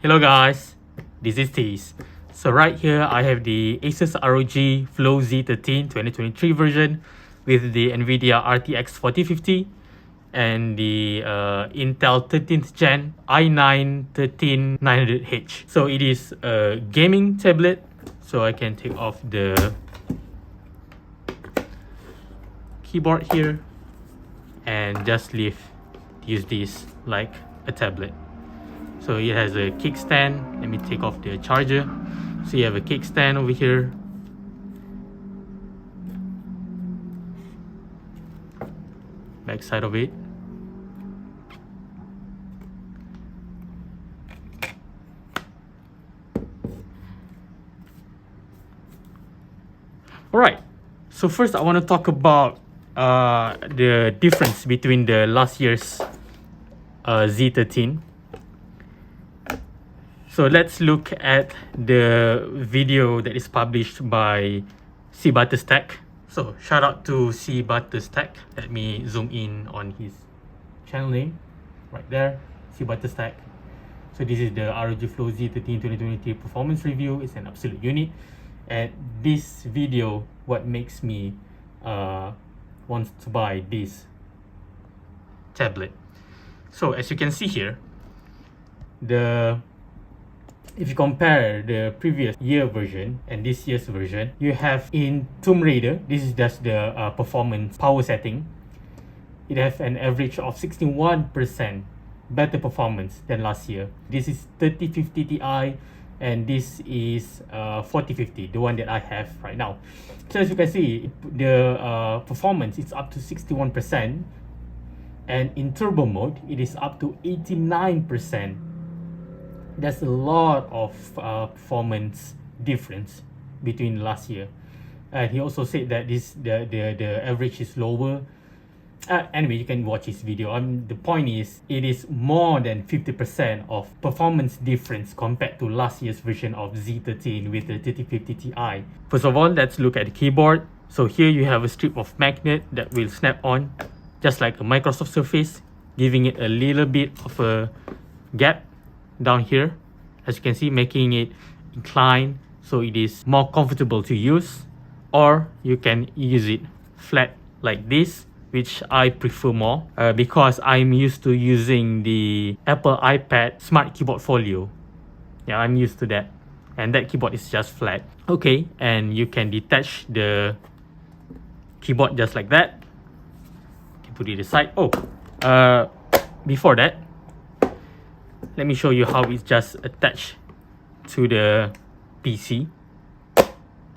Hello guys, this is Tees. So right here I have the ASUS ROG Flow Z13 2023 version with the NVIDIA RTX 4050 and the Intel 13th Gen i9-13900H. So it is a gaming tablet, so I can take off the keyboard here and just use this like a tablet. So it has a kickstand. Let me take off the charger. So you have a kickstand over here. Back side of it. Alright, so first I want to talk about the difference between the last year's Z13. So let's look at the video that is published by Cyberpunk. So shout out to Cyberpunk. Let me zoom in on his channel name right there, Cyberpunk. So this is the ROG Flow Z13 2023 performance review. It's an absolute unit. And this video, what makes me want to buy this tablet. So as you can see here, if you compare the previous year version and this year's version, you have in Tomb Raider, this is just the performance power setting. It has an average of 61% better performance than last year. This is 3050 Ti and this is 4050, the one that I have right now. So as you can see, the performance is up to 61%, and in turbo mode it is up to 89%. There's a lot of performance difference between last year. And he also said that the average is lower. Anyway, you can watch his video. The point is, it is more than 50% of performance difference compared to last year's version of Z13 with the 3050 Ti. First of all, let's look at the keyboard. So here you have a strip of magnet that will snap on, just like a Microsoft Surface, giving it a little bit of a gap down here, as you can see, making it inclined so it is more comfortable to use, or you can use it flat like this, which I prefer more because I'm used to using the Apple iPad Smart Keyboard Folio. Yeah, I'm used to that, and that keyboard is just flat. Okay, and you can detach the keyboard just like that. You can put it aside. Before that, let me show you how it's just attached to the PC,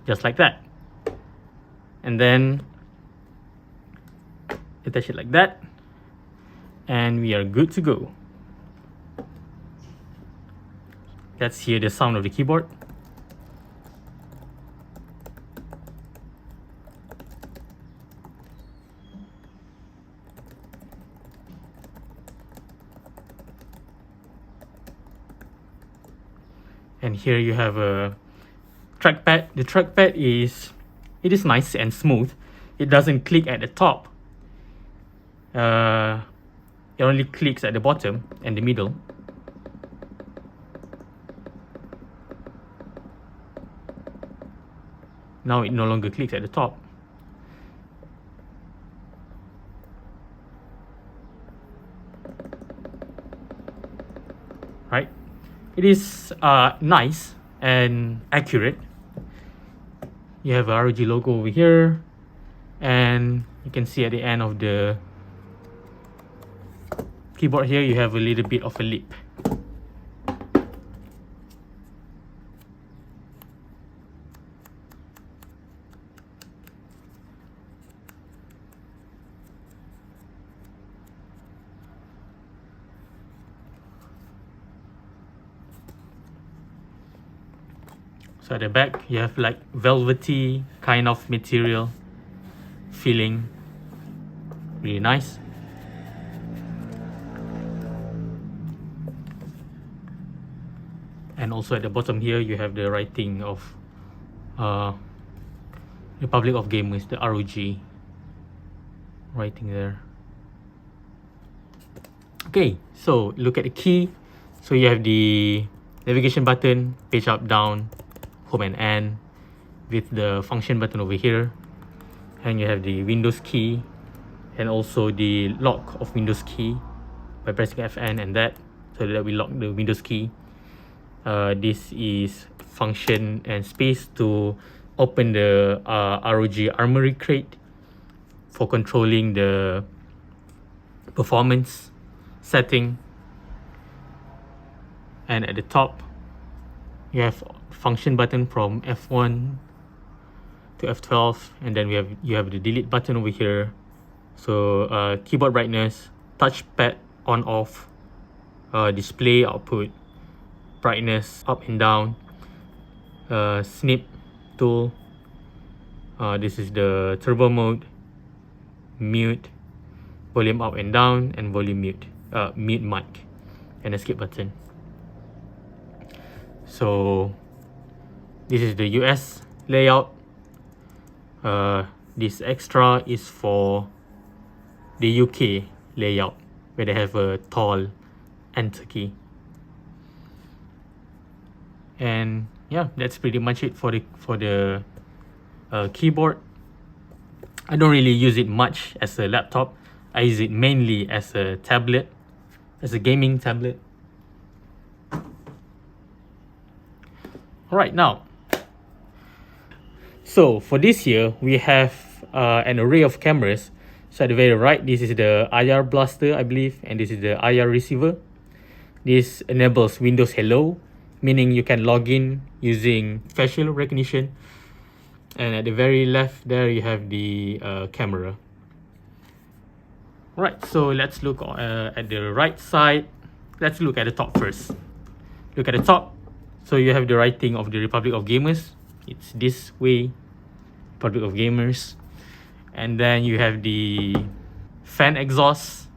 just like that, and then attach it like that, and we are good to go. Let's hear the sound of the keyboard. And here you have a trackpad. The trackpad is nice and smooth. It doesn't click at the top. It only clicks at the bottom and the middle. Now it no longer clicks at the top. Right? It is nice and accurate. You have a ROG logo over here, and you can see at the end of the keyboard here, you have a little bit of a lip. So at the back, you have like velvety kind of material feeling. Really nice. And also at the bottom here, you have the writing of Republic of Gamers, the ROG writing there. Okay, so look at the key. So you have the navigation button, page up, down, home and end, with the function button over here. And you have the Windows key and also the lock of Windows key by pressing Fn and that, so that we lock the Windows key. This is function and space to open the ROG Armory crate for controlling the performance setting. And at the top you have function button from F1 to F12, and then you have the delete button over here. So keyboard brightness, touchpad on off, display output, brightness up and down, snip tool, this is the turbo mode, mute, volume up and down, and volume mute, mute mic, and escape button. So this is the US layout. This extra is for the UK layout, where they have a tall enter key. And yeah, that's pretty much it for the keyboard. I don't really use it much as a laptop. I use it mainly as a tablet, as a gaming tablet. Alright, now, so for this here, we have an array of cameras. So at the very right, this is the IR blaster, I believe, and this is the IR receiver. This enables Windows Hello, meaning you can log in using facial recognition. And at the very left there, you have the camera. Right, so let's look at the right side. Let's look at the top first. Look at the top. So you have the writing of the Republic of Gamers. It's this way, Republic of Gamers. And then you have the fan exhaust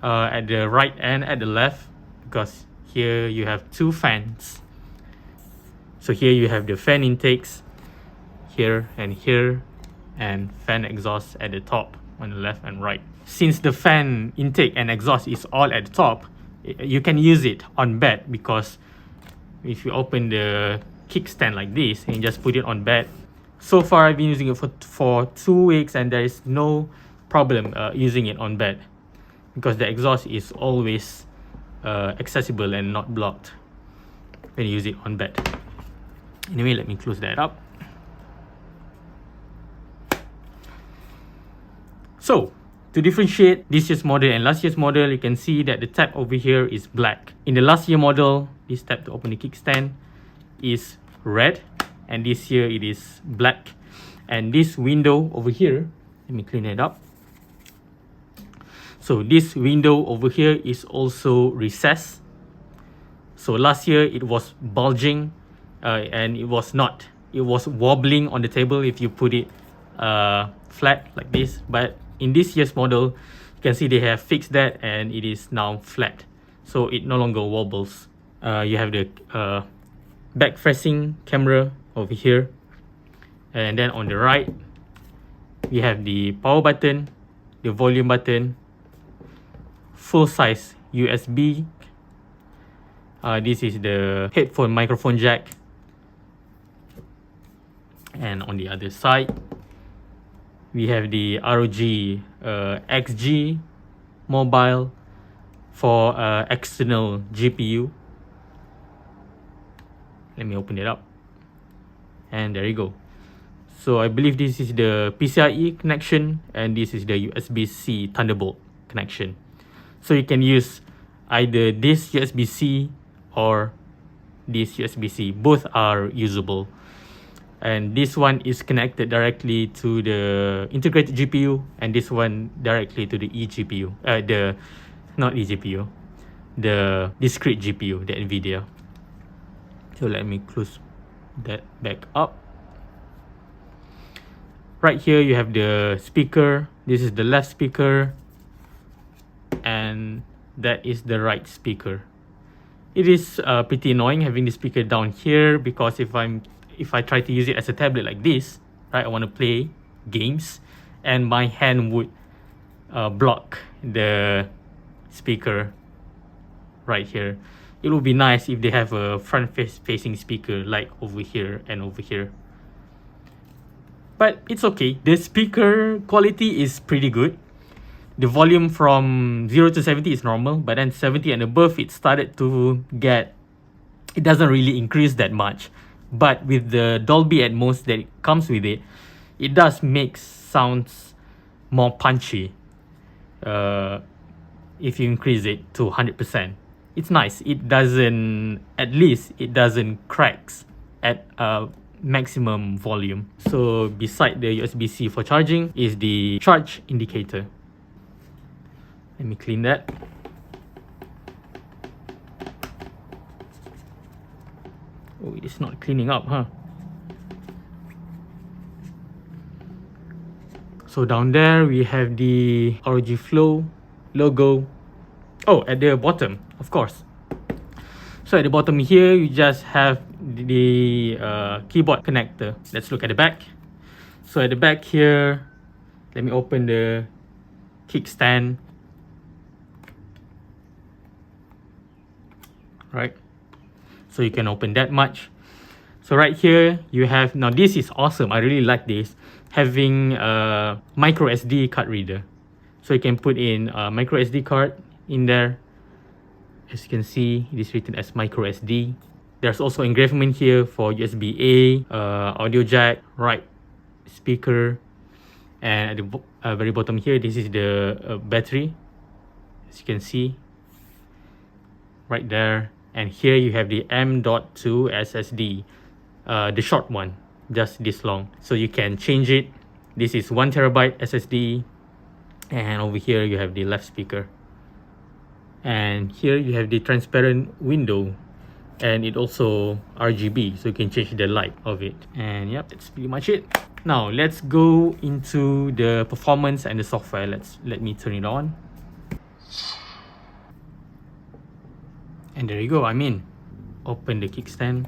at the right and at the left, because here you have two fans. So here you have the fan intakes here, and fan exhaust at the top on the left and right. Since the fan intake and exhaust is all at the top, you can use it on bed, because if you open the kickstand like this and just put it on bed. So far I've been using it for 2 weeks, and there is no problem using it on bed, because the exhaust is always accessible and not blocked when you use it on bed. Anyway, let me close that up. So to differentiate this year's model and last year's model, you can see that the tab over here is black. In the last year model, this tab to open the kickstand is red, and this year it is black. And this window over here, let me clean it up. So this window over here is also recessed. So last year it was bulging, and it was wobbling on the table if you put it flat like this. But in this year's model, you can see they have fixed that, and it is now flat, so it no longer wobbles. You have the back facing camera over here, and then on the right we have the power button, the volume button, full size USB. This is the headphone microphone jack, and on the other side we have the ROG XG mobile for external GPU. Let me open it up, and there you go. So I believe this is the PCIe connection, and this is the USB-C Thunderbolt connection. So you can use either this USB-C or this USB-C. Both are usable. And this one is connected directly to the integrated GPU, and this one directly to the eGPU. Not eGPU, the discrete GPU, the NVIDIA. So let me close that back up. Right here you have the speaker. This is the left speaker, and that is the right speaker. It is pretty annoying having the speaker down here, because if I try to use it as a tablet like this, right, I want to play games, and my hand would block the speaker right here. it would be nice if they have a front-facing speaker like over here and over here. But it's okay. The speaker quality is pretty good. The volume from 0 to 70 is normal, but then 70 and above, it started to get, it doesn't really increase that much. But with the Dolby Atmos that comes with it, it does make sounds more punchy. If you increase it to 100%, it's nice. It doesn't, at least it doesn't cracks at maximum volume. So beside the USB-C for charging is the charge indicator. Let me clean that. Oh, it's not cleaning up, huh? So down there we have the ROG Flow logo. Oh, at the bottom, of course. So at the bottom here, you just have the keyboard connector. Let's look at the back. So at the back here, let me open the kickstand. Right, so you can open that much. So right here you have, now this is awesome, I really like this, having a micro SD card reader. So you can put in a micro SD card in there. As you can see, it is written as micro SD. There's also engravement here for USB A, audio jack, right speaker, and at the very bottom here, this is the battery, as you can see right there. And here you have the M.2 SSD, the short one, just this long. So you can change it. This is 1 terabyte SSD. And over here you have the left speaker. And here you have the transparent window. And it also RGB, so you can change the light of it. And yep, that's pretty much it. Now let's go into the performance and the software. Let me turn it on. And there you go, open the kickstand.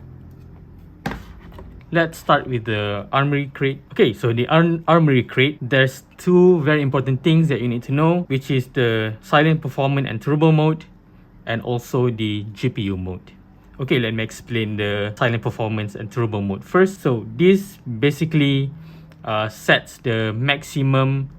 Let's start with the armory crate. Okay, so the armory crate, there's two very important things that you need to know, which is the silent performance and turbo mode, and also the GPU mode. Okay, let me explain the silent performance and turbo mode first. So this basically sets the maximum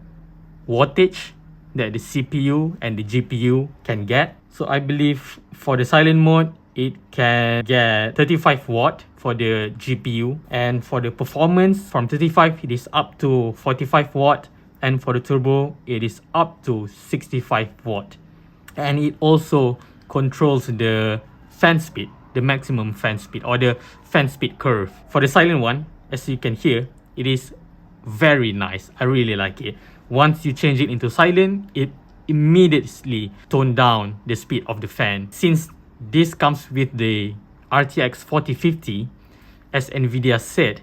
wattage that the CPU and the GPU can get. So I believe for the silent mode, it can get 35 watt for the GPU, and for the performance from 35 it is up to 45 watt, and for the turbo it is up to 65 watt. And it also controls the fan speed, the maximum fan speed, or the fan speed curve. For the silent one, as you can hear, it is very nice. I really like it. Once you change it into silent, it immediately tone down the speed of the fan. Since this comes with the RTX 4050, as Nvidia said,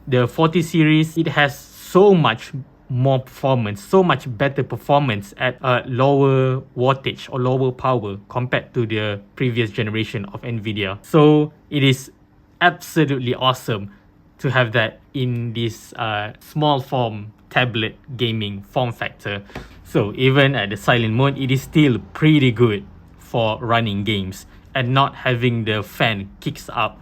the 40 series, it has so much more performance, so much better performance at a lower wattage or lower power compared to the previous generation of Nvidia. So it is absolutely awesome to have that in this small form tablet gaming form factor. So even at the silent mode, it is still pretty good for running games and not having the fan kicks up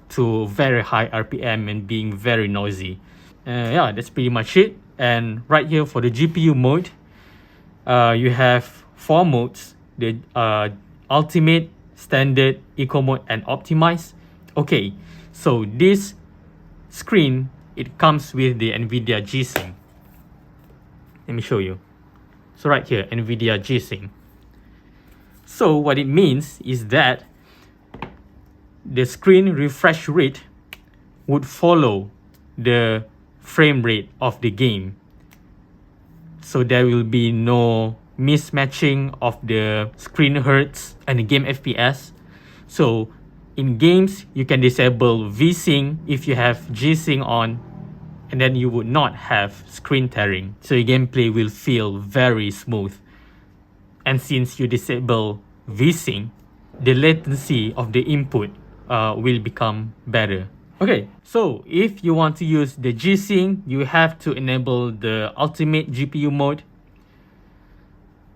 to very high RPM and being very noisy. Yeah, that's pretty much it. And right here for the GPU mode, you have 4 modes: the ultimate, standard, eco mode, and optimized. Okay, so this screen, it comes with the Nvidia G-Sync. Let me show you. So right here, Nvidia G-Sync. So what it means is that the screen refresh rate would follow the frame rate of the game. So there will be no mismatching of the screen hertz and the game FPS. So in games, you can disable VSync if you have G-Sync on, and then you would not have screen tearing. So your gameplay will feel very smooth. And since you disable VSync, the latency of the input will become better. Okay, so if you want to use the G-Sync, you have to enable the ultimate GPU mode.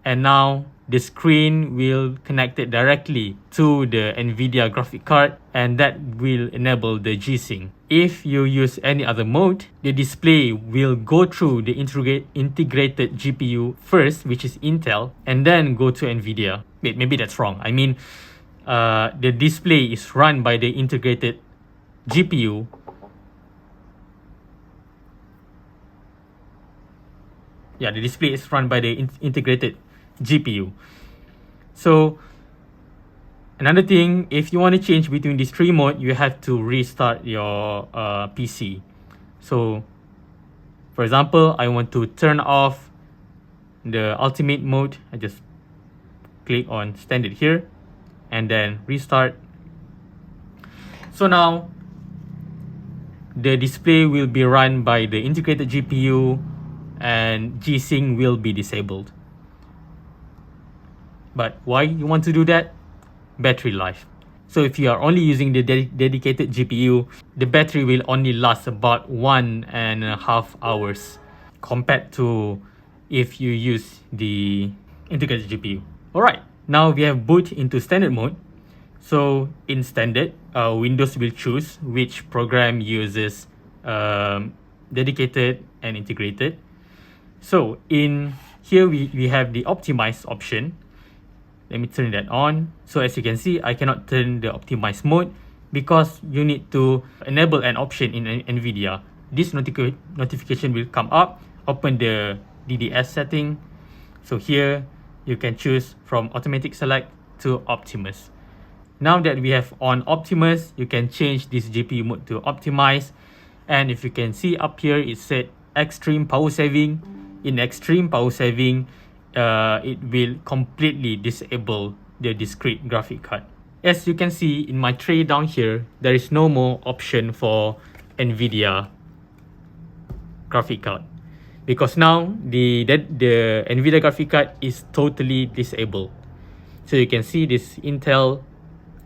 And now the screen will connect it directly to the NVIDIA graphic card, and that will enable the G-Sync. If you use any other mode, the display will go through the integrated GPU first, which is Intel, and then go to NVIDIA. Wait, maybe that's wrong. I mean, the display is run by the integrated GPU. Yeah, the display is run by the integrated GPU. So another thing, if you want to change between these three modes, you have to restart your PC. So for example, I want to turn off the ultimate mode. I just click on standard here and then restart. So now the display will be run by the integrated GPU and G-Sync will be disabled. But why you want to do that? Battery life. So if you are only using the dedicated GPU, the battery will only last about 1.5 hours compared to if you use the integrated GPU. Alright, now we have boot into standard mode. So in standard, Windows will choose which program uses dedicated and integrated. So in here we have the optimize option. Let me turn that on. So as you can see, I cannot turn the optimize mode because you need to enable an option in NVIDIA. This notification will come up. Open the DDS setting. So here you can choose from automatic select to Optimus. Now that we have on Optimus, you can change this GPU mode to optimize. And if you can see up here, it said extreme power saving. In extreme power saving, it will completely disable the discrete graphic card. As you can see in my tray down here, there is no more option for NVIDIA graphic card because now the NVIDIA graphic card is totally disabled. So you can see this Intel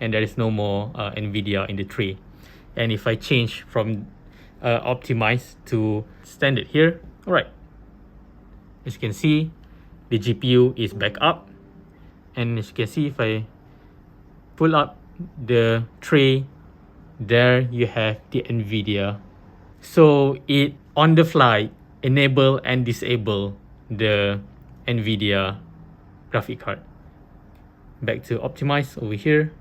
and there is no more NVIDIA in the tray. And if I change from optimize to standard here, alright, as you can see, the GPU is back up. And as you can see, if I pull up the tray, there you have the NVIDIA. So it on the fly enable and disable the NVIDIA graphic card. Back to optimize over here.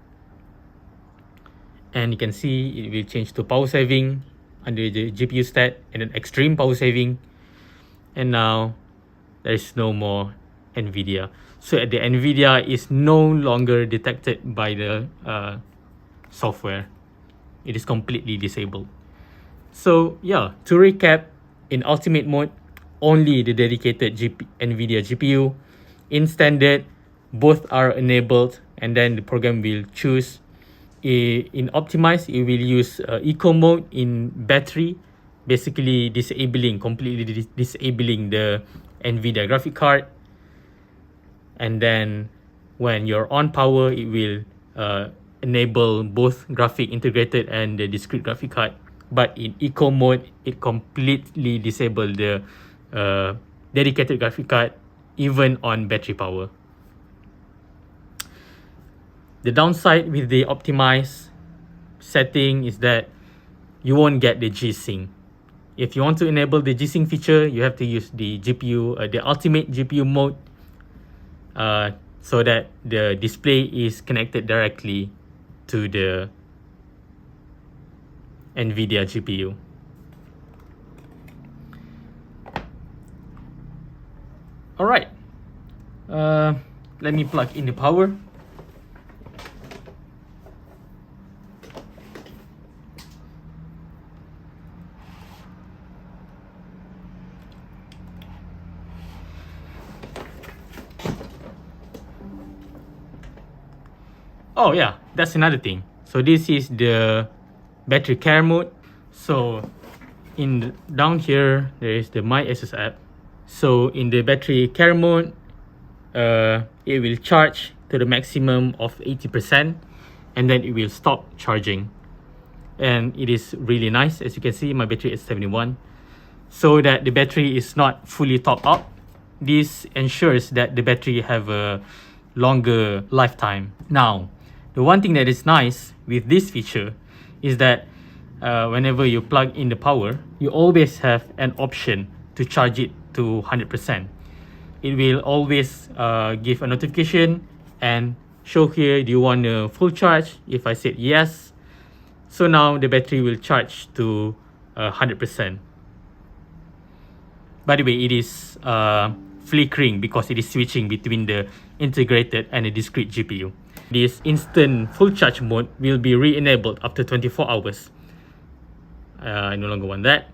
And you can see it will change to power saving under the GPU stat and then extreme power saving. And now there is no more NVIDIA. So the NVIDIA is no longer detected by the software. It is completely disabled. So yeah, to recap, in ultimate mode, only the dedicated NVIDIA GPU. In standard, both are enabled and then the program will choose. In optimize, it will use eco mode in battery, basically completely disabling the NVIDIA graphic card. And then when you're on power, it will enable both graphic integrated and the discrete graphic card. But in eco mode, it completely disables the dedicated graphic card even on battery power. The downside with the optimized setting is that you won't get the G-Sync. If you want to enable the G-Sync feature, you have to use the GPU, the ultimate GPU mode, so that the display is connected directly to the NVIDIA GPU. Alright, let me plug in the power. Oh yeah, that's another thing. So this is the battery care mode. So down here, there is the My ASUS app. So in the battery care mode, it will charge to the maximum of 80% and then it will stop charging. And it is really nice. As you can see, my battery is 71. So that the battery is not fully topped up. This ensures that the battery have longer lifetime. Now, the one thing that is nice with this feature is that whenever you plug in the power, you always have an option to charge it to 100%. It will always give a notification and show here, do you want a full charge? If I said yes, so now the battery will charge to 100%. By the way, it is flickering because it is switching between the integrated and the discrete GPU. This instant full charge mode will be re-enabled after 24 hours. I no longer want that.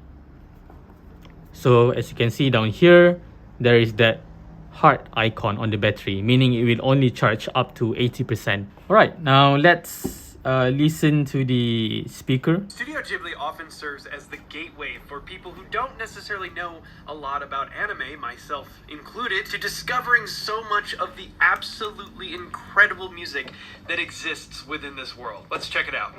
So as you can see down here, there is that heart icon on the battery, meaning it will only charge up to 80%. Alright, now let's listen to the speaker. Studio Ghibli often serves as the gateway for people who don't necessarily know a lot about anime, myself included, to discovering so much of the absolutely incredible music that exists within this world. Let's check it out.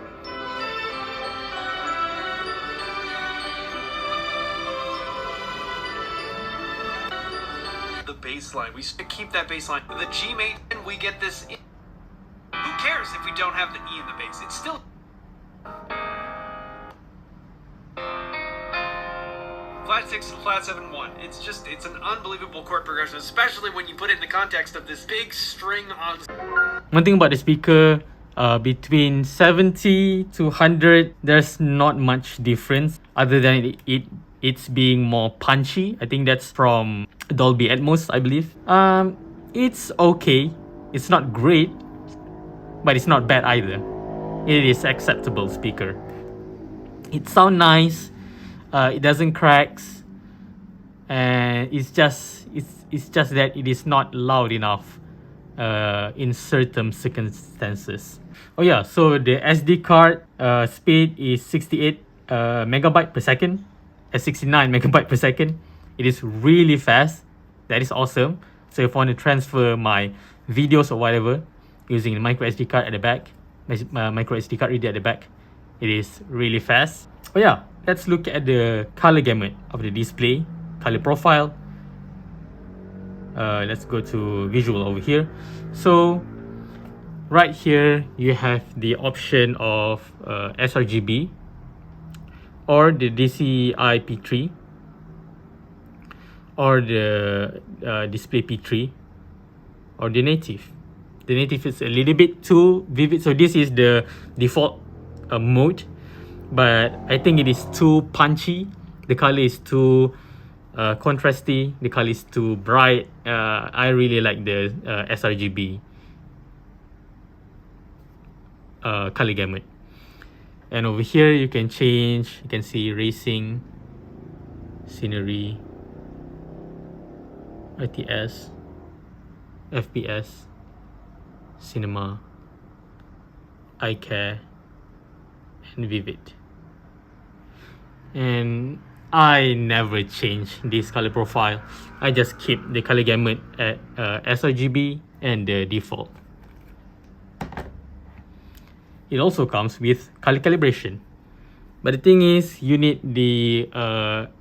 The bass line, we keep that bass line. The G mate, and we get this. Who cares if we don't have the E in the bass? It's still flat 6 and flat 7 1. It's an unbelievable chord progression, especially when you put it in the context of this big string on. One thing about the speaker, between 70 to 100, there's not much difference other than it's being more punchy. I think that's from Dolby Atmos, I believe. It's okay. It's not great, but it's not bad either. It is acceptable speaker. It sounds nice. It doesn't cracks, and it's just that it is not loud enough in certain circumstances. Oh yeah, so the SD card speed is 68 megabyte per second. At 69 megabyte per second. It is really fast. That is awesome. So if I want to transfer my videos or whatever using the micro SD card at the back, micro SD card reader at the back, it is really fast. Oh yeah, let's look at the color gamut of the display, color profile. Let's go to visual over here. So right here you have the option of sRGB or the DCI P3 or the display P3 or the native. The native is a little bit too vivid, so this is the default mode, but I think it is too punchy. The color is too contrasty, the color is too bright. I really like the sRGB color gamut. And over here you can change, you can see racing, scenery, RTS, FPS, cinema, eye care, and vivid. And I never change this color profile. I just keep the color gamut at sRGB and the default. It also comes with color calibration, but the thing is you need the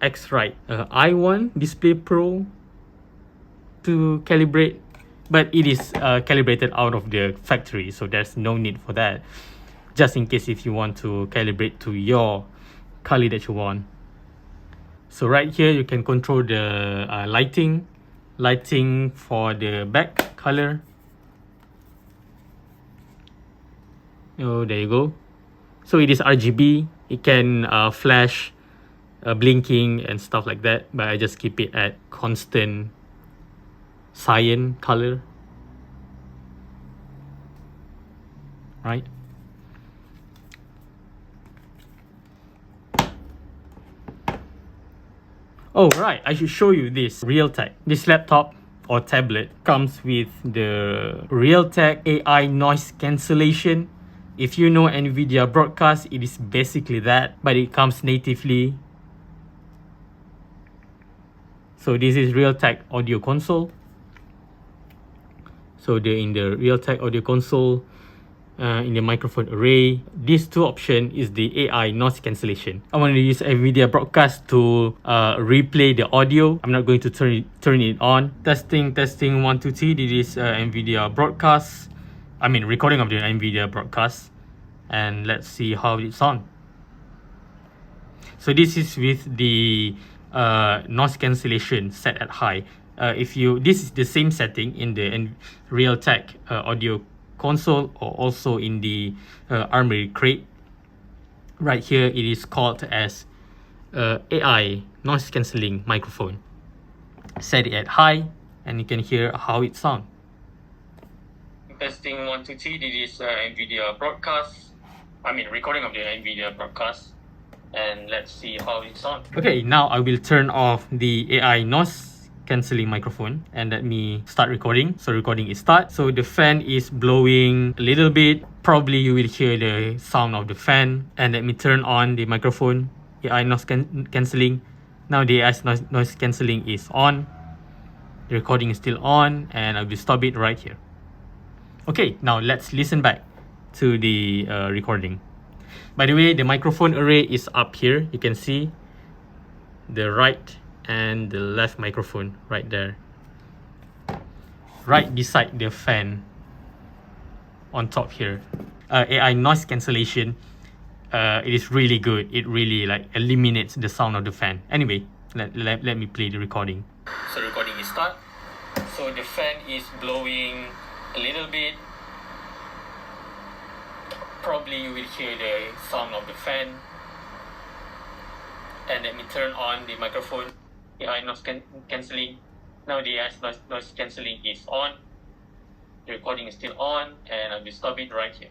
X-Rite i1 Display Pro to calibrate, but it is calibrated out of the factory, so there's no need for that, just in case if you want to calibrate to your color that you want. So right here you can control the lighting for the back color. Oh, there you go. So it is RGB. It can flash, blinking and stuff like that, but I just keep it at constant cyan color. Right? Oh right, I should show you this Realtek. This laptop or tablet comes with the Realtek AI noise cancellation. If you know NVIDIA broadcast, it is basically that, but it comes natively. So this is Realtek audio console. So in the Realtek audio console, in the microphone array. These two options is the AI noise cancellation. I want to use NVIDIA broadcast to replay the audio. I'm not going to turn it on. Testing 1 2 3. This is NVIDIA broadcast. I mean recording of the NVIDIA broadcast, and let's see how it's on. So this is with the noise cancellation set at high. This is the same setting in the Realtek audio console, or also in the Armory crate. Right here it is called as AI noise cancelling microphone. Set it at high and you can hear how it sounds. Testing 1 2 3. This is NVIDIA broadcast. I mean recording of the NVIDIA broadcast, and let's see how it sounds. Okay, now I will turn off the AI noise cancelling microphone and let me start recording. So recording is start. So the fan is blowing a little bit. Probably you will hear the sound of the fan. And let me turn on the microphone, AI noise cancelling. Now the AI noise cancelling is on. The recording is still on, and I will stop it right here. Okay, now let's listen back to the recording. By the way, the microphone array is up here. You can see the right and the left microphone right there, right beside the fan on top here. AI noise cancellation, it is really good. It really like eliminates the sound of the fan. Anyway, let me play the recording. So recording is start. So the fan is blowing a little bit. Probably you will hear the sound of the fan. And let me turn on the microphone, AI noise cancelling. Now the AI noise cancelling is on. The recording is still on, and I will stop it right here.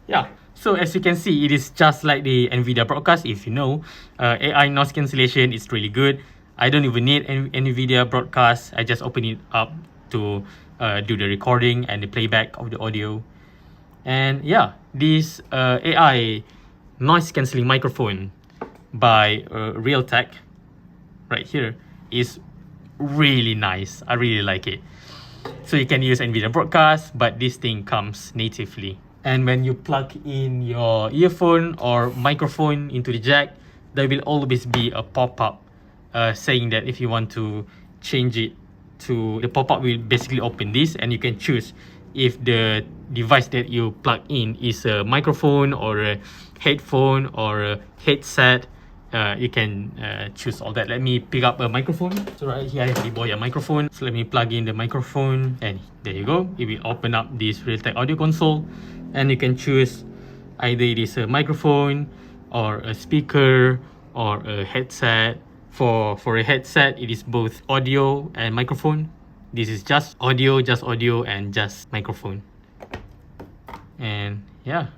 Yeah, so as you can see, it is just like the NVIDIA broadcast. If you know, AI noise cancellation is really good. I don't even need NVIDIA broadcast. I just open it up to do the recording and the playback of the audio. And yeah, this AI noise cancelling microphone by Realtek right here is really nice. I really like it. So you can use NVIDIA broadcast, but this thing comes natively. And when you plug in your earphone or microphone into the jack, there will always be a pop-up saying that if you want to change it to, the pop-up will basically open this, and you can choose if the device that you plug in is a microphone or a headphone or a headset. You can choose all that. Let me pick up a microphone. So right here I have the Boya microphone. So let me plug in the microphone, and there you go. It will open up this Realtek audio console, and you can choose either it is a microphone or a speaker or a headset. For a headset, it is both audio and microphone. This is just audio, and just microphone. And yeah,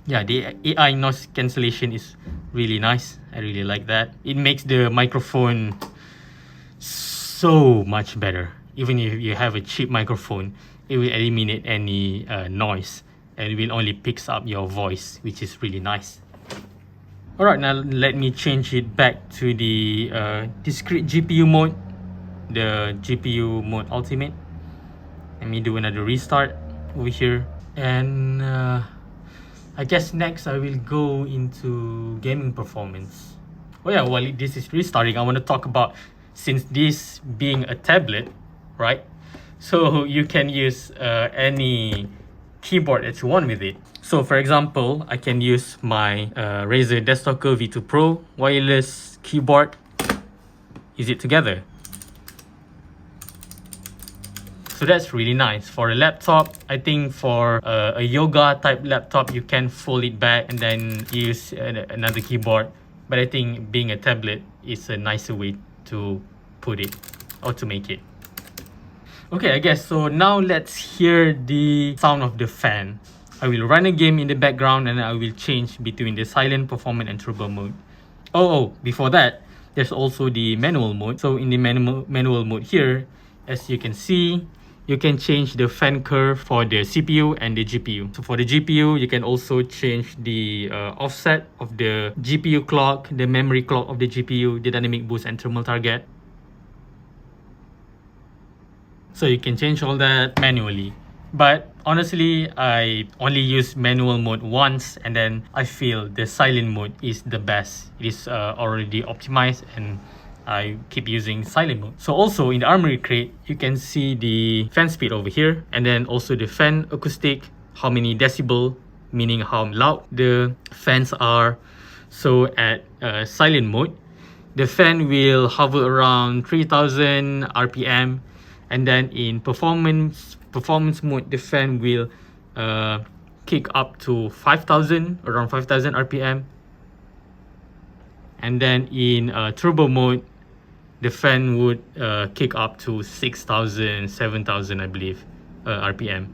the AI noise cancellation is really nice. I really like that. It makes the microphone so much better. Even if you have a cheap microphone, it will eliminate any noise, and it will only picks up your voice, which is really nice. Alright, now let me change it back to the discrete GPU mode, the GPU mode ultimate. Let me do another restart over here, and I guess next I will go into gaming performance. Oh yeah, while this is restarting, I want to talk about, since this being a tablet, right? So you can use any keyboard that you want with it. So for example, I can use my Razer Desktop V2 Pro wireless keyboard, use it together. So that's really nice. For a laptop, I think for a yoga type laptop, you can fold it back and then use another keyboard. But I think being a tablet is a nicer way to put it, or to make it. Okay, I guess so. Now let's hear the sound of the fan. I will run a game in the background, and I will change between the silent, performance, and turbo mode. Oh, before that, there's also the manual mode. So in the manual mode here, as you can see, you can change the fan curve for the CPU and the GPU. So for the GPU, you can also change the offset of the GPU clock, the memory clock of the GPU, the dynamic boost, and thermal target. So you can change all that manually. But honestly, I only use manual mode once, and then I feel the silent mode is the best. It is already optimized, and I keep using silent mode. So also in the armory crate, you can see the fan speed over here, and then also the fan acoustic, how many decibel, meaning how loud the fans are. So at silent mode, the fan will hover around 3000 RPM, and then in performance mode, the fan will kick up to 5000, around 5000 RPM, and then in turbo mode, the fan would kick up to 6000, 7000, I believe, RPM.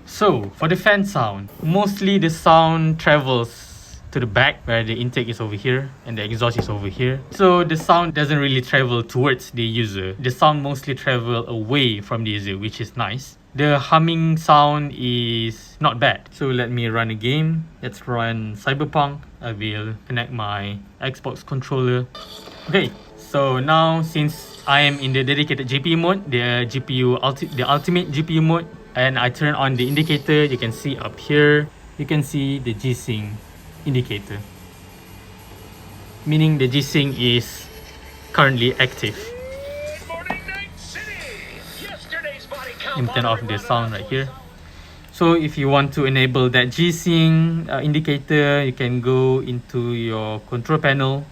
So for the fan sound, mostly the sound travels to the back where the intake is over here and the exhaust is over here. So the sound doesn't really travel towards the user. The sound mostly travel away from the user, which is nice. The humming sound is not bad. So let me run a game. Let's run Cyberpunk. I will connect my Xbox controller. Okay, so now since I am in the dedicated GPU mode, the ultimate GPU mode, and I turn on the indicator, you can see up here, you can see the G-Sync indicator, meaning the G-Sync is currently active. Let me turn off the sound right here. So if you want to enable that G-Sync indicator, you can go into your control panel.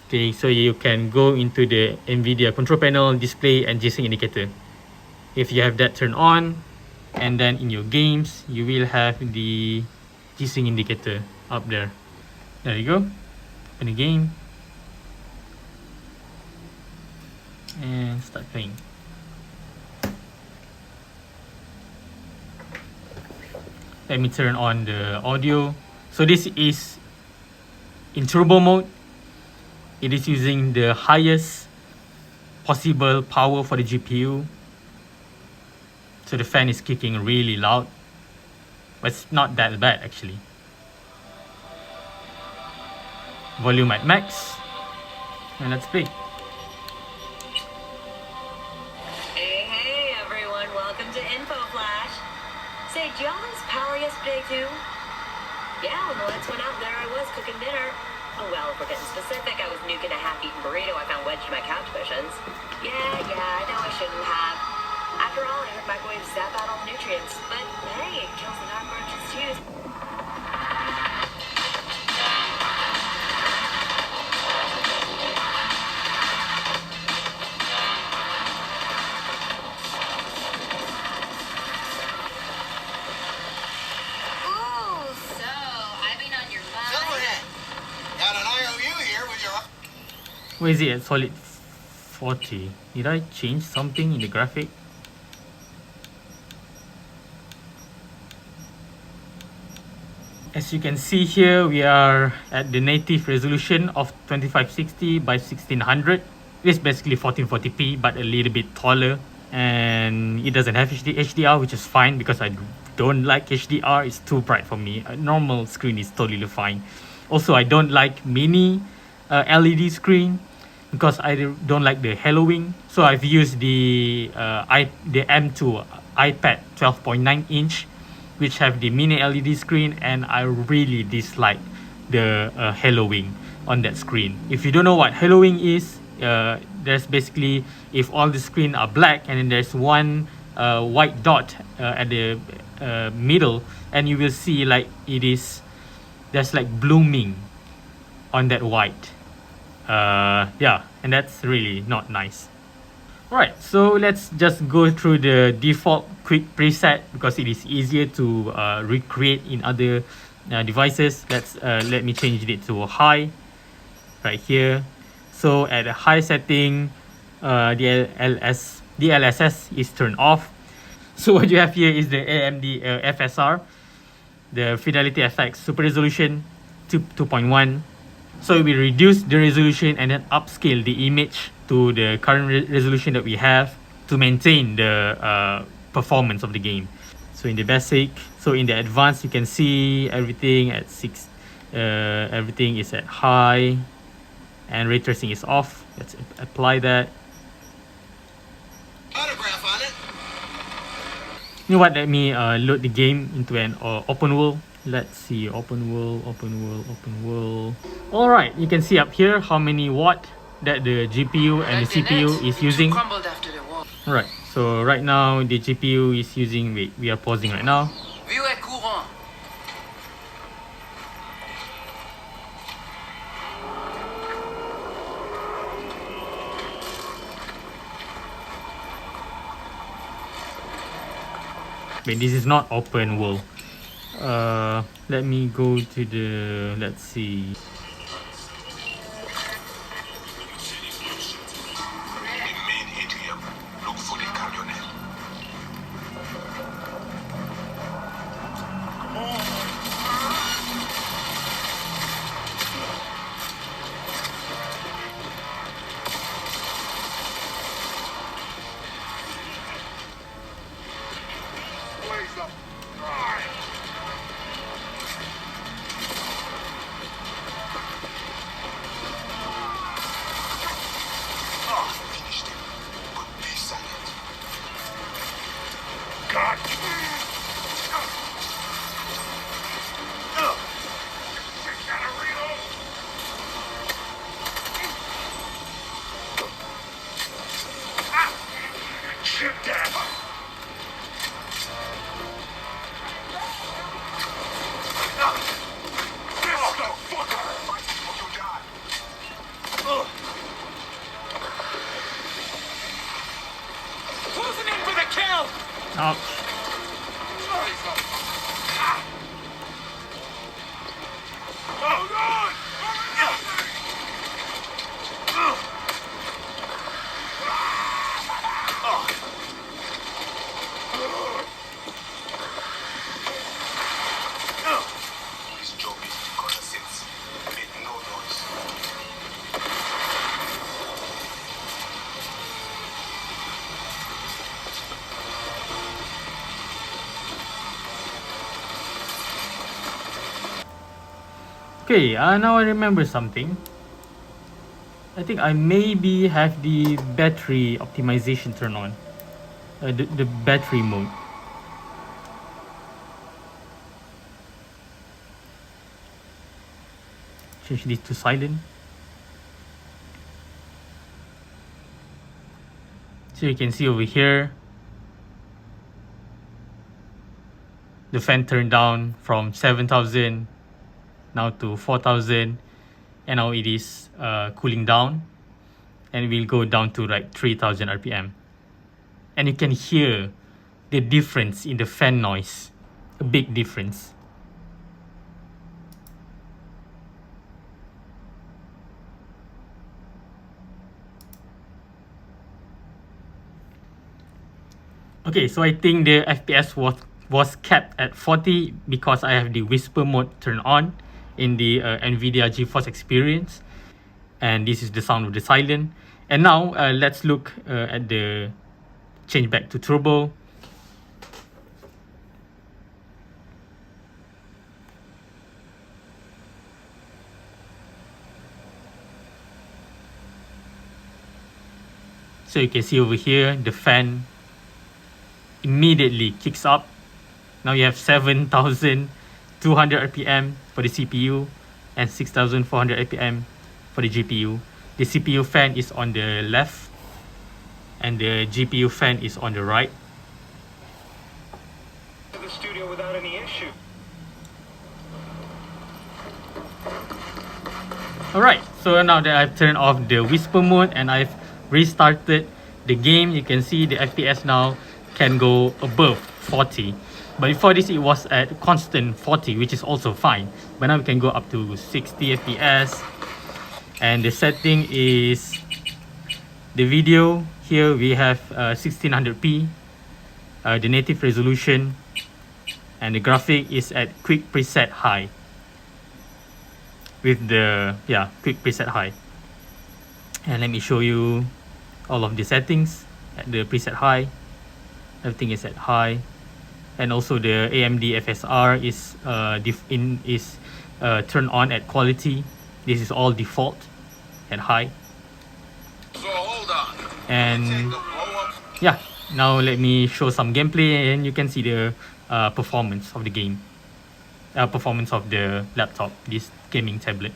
Okay, so you can go into the NVIDIA control panel, display and G-Sync indicator. If you have that turned on, and then in your games, you will have the G-Sync indicator up there. There you go. Open the game. And start playing. Let me turn on the audio. So this is in turbo mode. It is using the highest possible power for the GPU. So the fan is kicking really loud, but it's not that bad actually. Volume at max, and let's play. Hey everyone, welcome to Info Flash. Say, did y'all lose power yesterday too? Yeah, when the lights went out there, I was cooking dinner. Oh well, if we're getting specific, I was nuking a half-eaten burrito I found wedged in my couch cushions. Yeah, I know I shouldn't have. After all, I heard microwaves zap out all the nutrients, but hey, it kills the cockroaches too. Ooh, so I've been on your mind. Silverhead, got an IOU here with your... Where is it at solid 40? Did I change something in the graphic? As you can see here, we are at the native resolution of 2560 by 1600. It's basically 1440p, but a little bit taller. And it doesn't have HDR, which is fine because I don't like HDR. It's too bright for me. A normal screen is totally fine. Also, I don't like mini LED screen because I don't like the haloing. So I've used the M2 iPad 12.9 inch, which have the mini LED screen, and I really dislike the haloing on that screen. If you don't know what haloing is, there's basically, if all the screen are black and then there's one white dot at the middle, and you will see like there's like blooming on that white. Yeah, and that's really not nice. Alright, so let's just go through the default quick preset because it is easier to recreate in other devices. Let me change it to high right here. So at a high setting, DLSS is turned off. So what you have here is the AMD FSR, the Fidelity FX Super Resolution 2.1. So we reduce the resolution and then upscale the image to the current resolution that we have to maintain the performance of the game. So in the basic, So in the advanced, you can see everything at everything is at high, and ray tracing is off. Let's apply that. Autograph on it. You know what? Let me load the game into an open world. Let's see, open world. All right, you can see up here how many watt that the GPU and the CPU is using. All right, so right now the GPU is using. Wait, we are pausing right now. But this is not open world. Let me go to the, let's see. Ouch. Okay, now I remember something. I think I maybe have the battery optimization turned on. The battery mode. Change this to silent. So you can see over here, the fan turned down from 7,000 now to 4,000, and now it is cooling down, and will go down to like 3,000 RPM. And you can hear the difference in the fan noise, a big difference. Okay, so I think the FPS was kept at 40 because I have the whisper mode turned on in the NVIDIA GeForce experience, and this is the sound of the silent. And now let's look at the change back to turbo. So you can see over here the fan immediately kicks up. Now you have 7,200 RPM for the CPU and 6,400 RPM for the GPU. The CPU fan is on the left and the GPU fan is on the right. To the studio without any issue. Alright, so now that I've turned off the whisper mode and I've restarted the game, you can see the FPS now can go above 40. But before this it was at constant 40, which is also fine. But now we can go up to 60 FPS. And the setting is the video. Here we have 1600p, the native resolution, and the graphic is at quick preset high. With the quick preset high. And let me show you all of the settings at the preset high. Everything is at high. and also the AMD FSR is turned on at quality. This is all default at high. So hold on. And yeah, now let me show some gameplay, and you can see the performance of the game, performance of the laptop, this gaming tablet.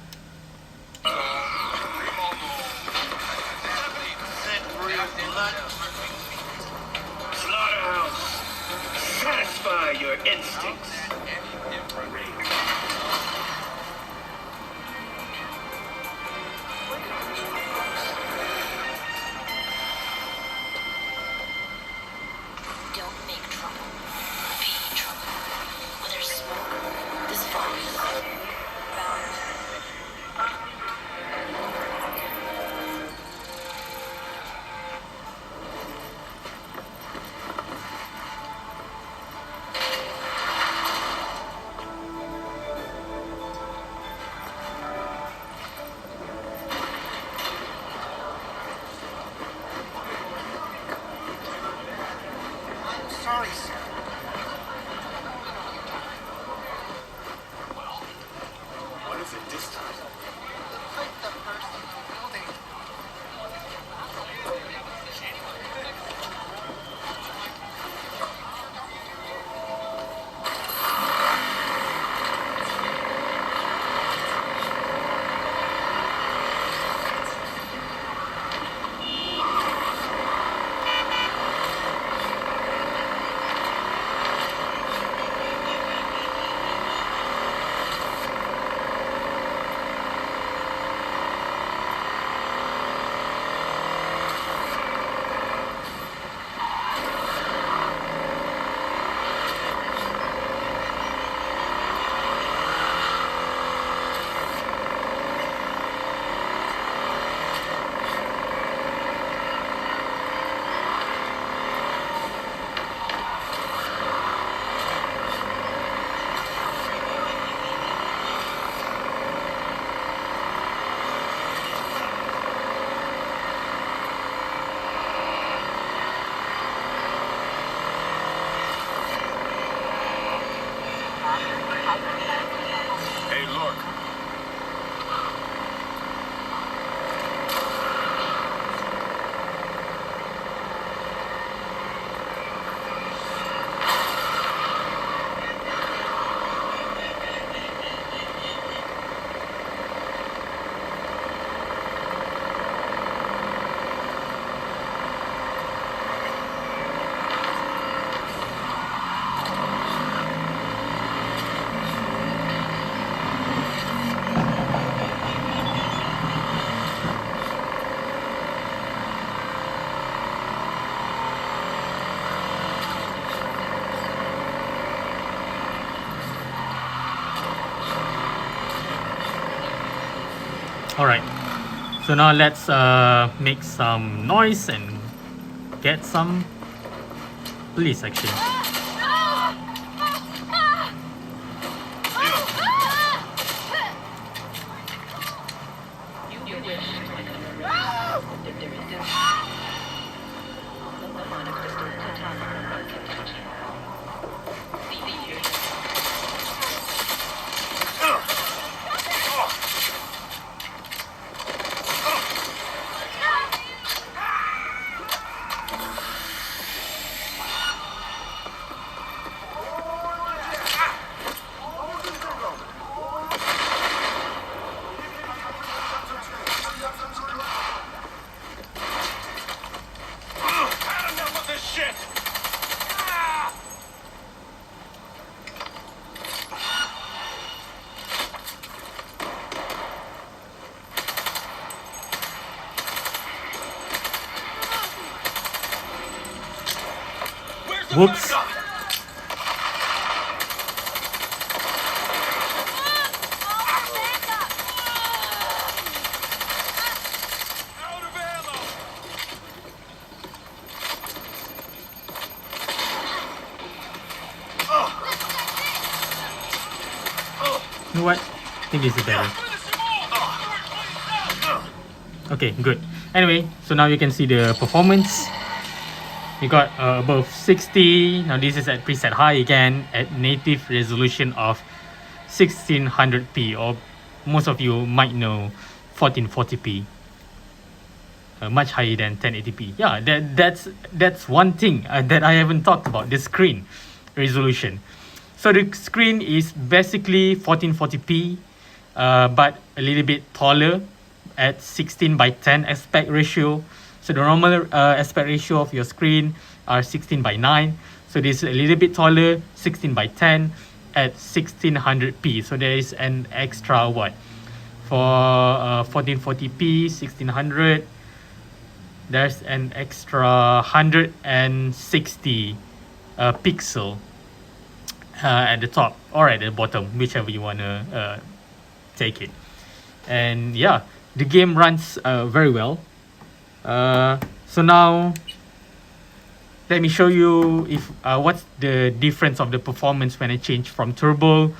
Slaughterhouse. Satisfy your instincts. Don't make trouble. Be trouble. When there's smoke, there's fire. Sorry, sir. What is it this time? The person building. Hey, look. Alright, so now let's make some noise and get some police action. Whoops. You know what? I think this is better. Okay, good. Anyway, so now you can see the performance. You got above 60. Now this is at preset high again at native resolution of 1600p, or most of you might know 1440p. Much higher than 1080p. Yeah, that's one thing that I haven't talked about, the screen resolution. So the screen is basically 1440p, but a little bit taller at 16 by 10 aspect ratio. So the normal aspect ratio of your screen are 16 by 9. So this is a little bit taller, 16 by 10 at 1600p. So there is an extra what? For 1440p, 1600, there's an extra 160 pixel at the top or at the bottom, whichever you want to take it. And yeah, the game runs very well. So now let me show you if what's the difference of the performance when I change from turbo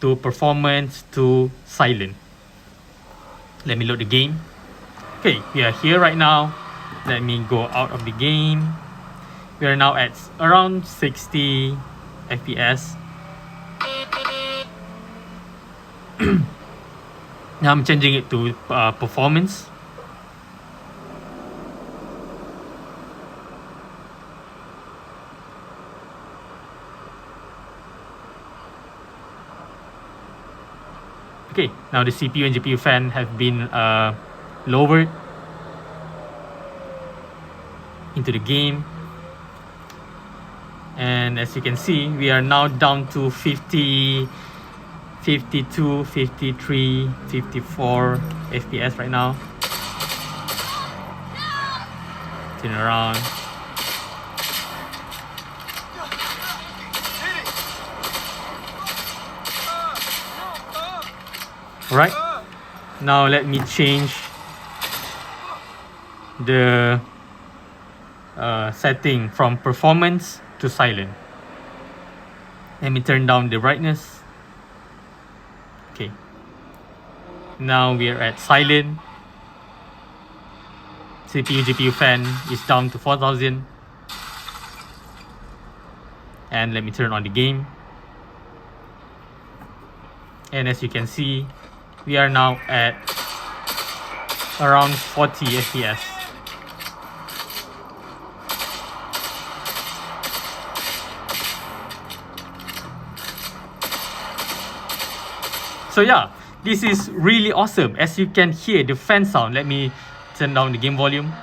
to performance to silent. Let me load the game. Okay, we are here right now. Let me go out of the game. We are now at around 60 FPS. Now I'm changing it to performance. Okay, now the CPU and GPU fan have been lowered into the game, and as you can see, we are now down to 50, 52, 53, 54 FPS right now. Turn around. Alright, now let me change the setting from performance to silent. Let me turn down the brightness. Okay, now we are at silent. CPU GPU fan is down to 4000, and let me turn on the game, and as you can see, we are now at around 40 FPS. So yeah, this is really awesome. As you can hear the fan sound, let me turn down the game volume.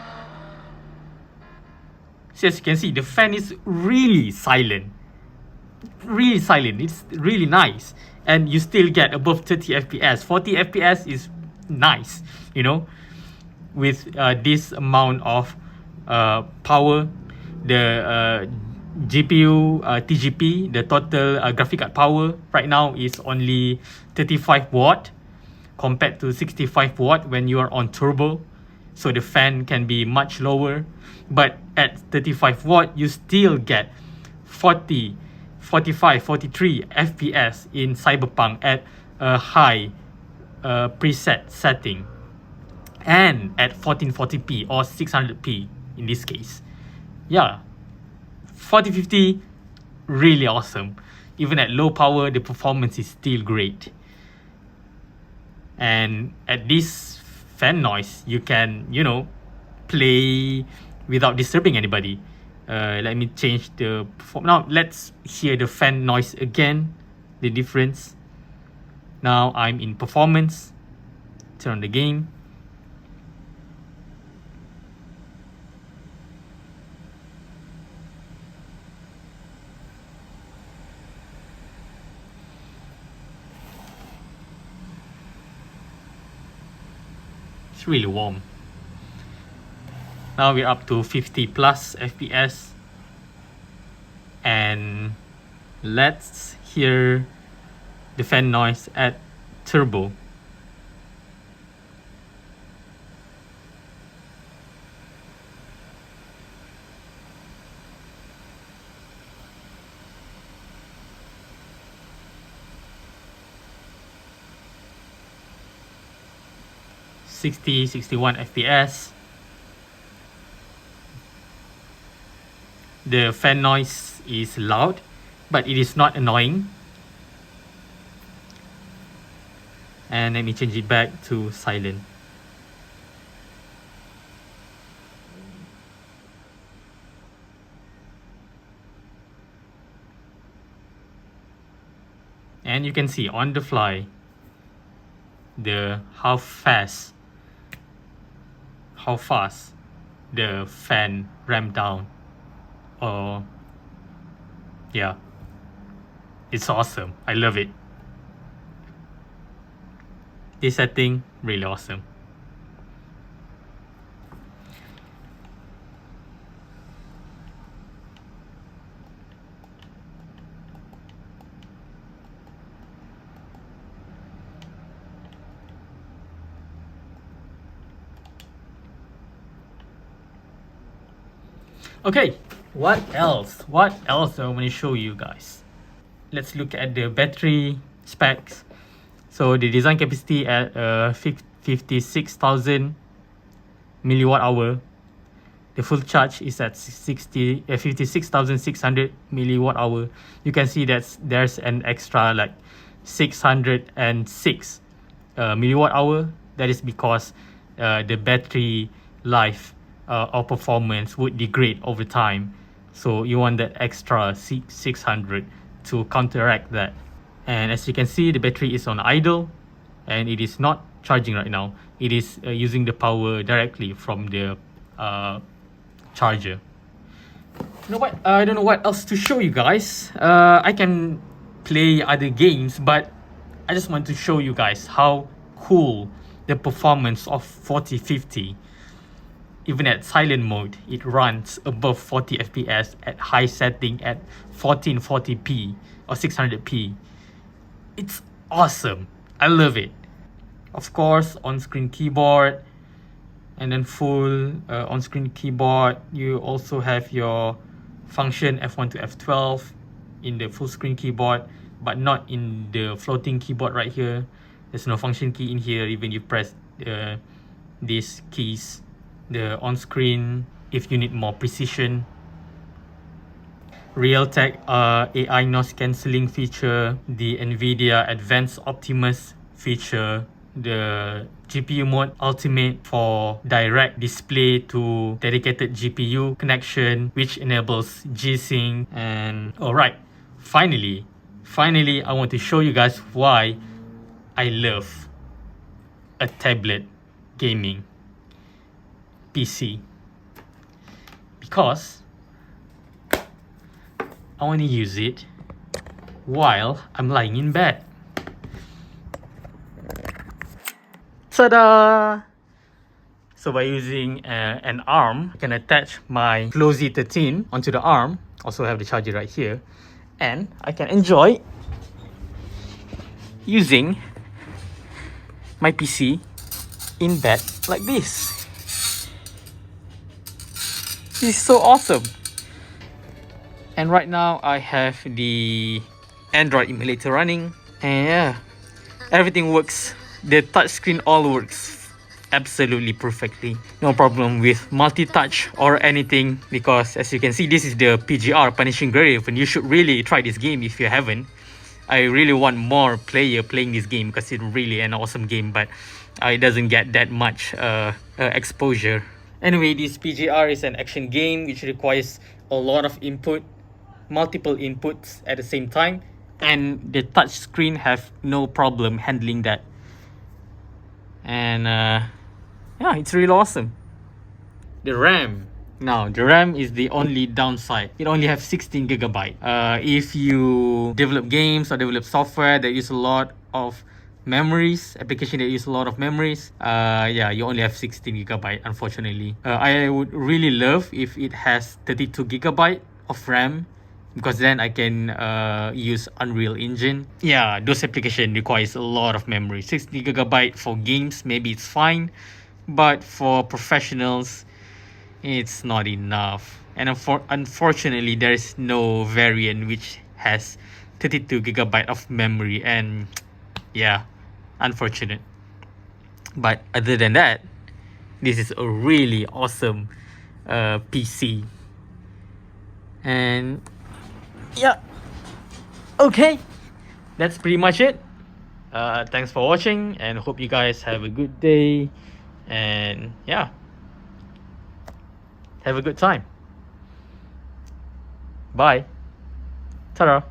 So as you can see, the fan is really silent. Really silent. It's really nice. And you still get above 30 FPS. 40 FPS is nice, you know. With this amount of power, the GPU TGP, the total graphic card power right now is only 35 watt compared to 65 watt when you are on turbo. So the fan can be much lower, but at 35 watt you still get 40, 45, 43 FPS in Cyberpunk at a high preset setting, and at 1440p or 600p in this case. Yeah, 4050 really awesome. Even at low power, the performance is still great. And at this fan noise, you can, you know, play without disturbing anybody. Let me change the now let's hear the fan noise again, the difference. Now I'm in performance. Turn on the game. It's really warm. Now we're up to 50 plus FPS, and let's hear the fan noise at turbo. (60, 61 FPS). The fan noise is loud, but it is not annoying. And let me change it back to silent. And you can see on the fly how fast the fan ramped down. Yeah, it's awesome. I love it. This setting really awesome. Okay, what else do I want to show you guys? Let's look at the battery specs. So the design capacity at 56,000 milliwatt hour. The full charge is at 56,600 milliwatt hour. You can see that there's an extra like 606 milliwatt hour. That is because the battery life or performance would degrade over time. So you want that extra 600 to counteract that. And as you can see, the battery is on idle and it is not charging right now. It is using the power directly from the charger. You know what? I don't know what else to show you guys. I can play other games, but I just want to show you guys how cool the performance of 4050. Even at silent mode, it runs above 40 FPS at high setting at 1440p or 600p. It's awesome. I love it. Of course, on-screen keyboard and then full on-screen keyboard. You also have your function F1 to F12 in the full screen keyboard, but not in the floating keyboard right here. There's no function key in here even if you press these keys. The on-screen, if you need more precision. Realtek AI noise cancelling feature, the NVIDIA Advanced Optimus feature, the GPU mode Ultimate for direct display to dedicated GPU connection, which enables G-Sync. And alright, finally I want to show you guys why I love a tablet gaming PC, because I want to use it while I'm lying in bed. Ta-da! So by using an arm, I can attach my Flow Z13 onto the arm. Also have the charger right here, and I can enjoy using my PC in bed like this. This is so awesome. And right now I have the Android emulator running, and yeah, everything works. The touchscreen all works absolutely perfectly. No problem with multi-touch or anything, because as you can see, this is the PGR, Punishing Grave, and you should really try this game if you haven't. I really want more player playing this game because it's really an awesome game, but it doesn't get that much exposure. Anyway, this PGR is an action game which requires a lot of input, multiple inputs at the same time, and the touch screen have no problem handling that. And yeah, it's really awesome. The RAM. Now, the RAM is the only downside. It only has 16 gigabyte. If you develop games or develop software that use a lot of memories, application that use a lot of memories, yeah, you only have 16 gigabyte, unfortunately. I would really love if it has 32 gigabyte of RAM, because then I can use Unreal Engine. Yeah, those application requires a lot of memory. 60 gigabyte for games, maybe it's fine, but for professionals, it's not enough. And unfortunately, there is no variant which has 32 gigabyte of memory, and yeah, unfortunate. But other than that, this is a really awesome PC. And yeah, okay, that's pretty much it. Thanks for watching, and hope you guys have a good day, and yeah, have a good time. Bye. Ta-da.